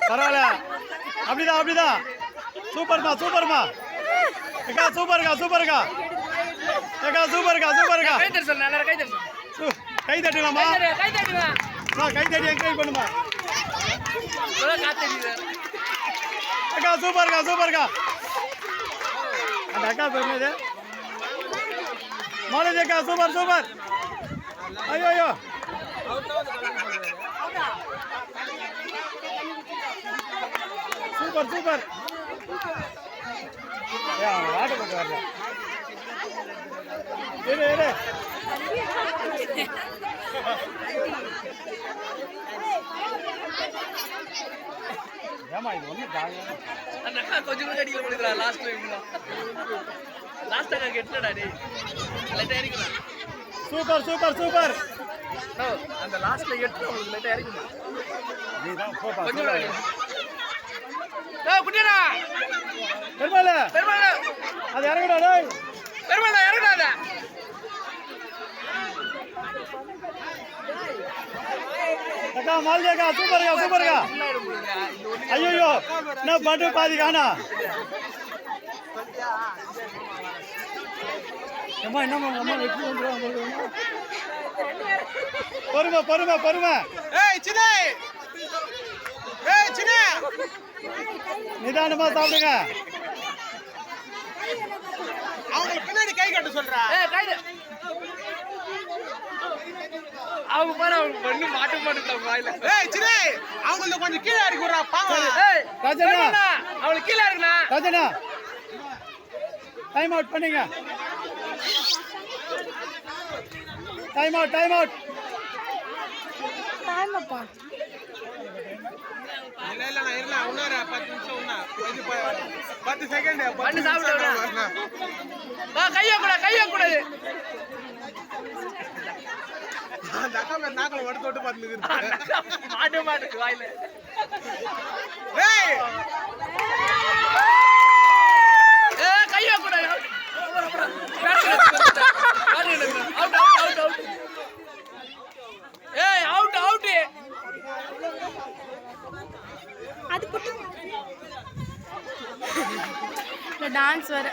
பரவாயில்ல. அப்படிதான் அப்படிதான். சூப்பர்மா சூப்பர்மா. ஏக்கா சூப்பர்க்கா சூப்பர்க்கா. ஏக்கா சூப்பர்க்கா சூப்பர்க்கா. கை தட்டு சொல்ல நல்லா கை தட்டு. கை தட்டுலாமா? கை தட்டுங்க. கை தட்டி என்கரேஜ் பண்ணுமா. காத்தடிக்குது. அக்கா சூப்பர்க்கா சூப்பர்க்கா. அந்த அக்கா பேர் என்னது? மாலதி அக்கா சூப்பர் சூப்பர். ஐயோ ஐயோ. Super super. ஆட்டோ போட்டு வரல. இரு இரு. ஏமா இது ஒண்ணு அந்த அக்கா கொஞ்சம் கூட அடிக்கல போடுறா லாஸ்ட் டைம். லாஸ்ட் அக்கா கெட்டடா டேய். லைட்டா இறக்குடா. Super super super. நோ அந்த லாஸ்ட்ல எட்டு உங்களுக்கு லைட்டா இறக்குமா. நீதான் போப்பா. கொஞ்சம் கூட அடி. டேய் குட்டிடா. பெருமாளே. பெருமாளே. அது இறங்குடா டேய். பெருமாளே இறங்குடா. அக்கா மாலதி அக்கா சூப்பர்க்கா சூப்பர்க்கா. ஐயோ என்ன பட்டு பாதி காணா. அம்மா என்னம்மா அம்மா வெட்டி வந்துடுவாங்க. பொறுமை பொறுமை பொறுமை. ஏய் சினே. ஏய் சினே. நிதானமா சாப்பிடுங்க. அவங்க பின்னாடி கை கட்ட சொல்றா. ஏய் கை அவங்க பாரு அவங்க பண்ணு மாட்ட மாட்டேன் வாயில. ஏய் சினே அவங்கள கொஞ்சம் கீழ இறக்கி விடுறா பாவம். ஏய் ராஜனா அவங்களுக்கு கீழ இறக்குனா. ராஜனா டைம் அவுட் பண்ணுங்க. Time out time out. Time அப்பா. இல்ல இல்ல நான் இருல உன்னார 10 நிமிஷம் உன்னா. இது 10 செகண்ட் பண்ணு சாப்பிடுடா. வா கைய கூட. அந்த அக்கா மேல நாக்குல வடு தொட்டு பாத்துக்கிட்டு மாட்டு வாயில. ஏய் கைய கூட. அவுட். ஏய் அவுட். அது போட்டு டான்ஸ் வர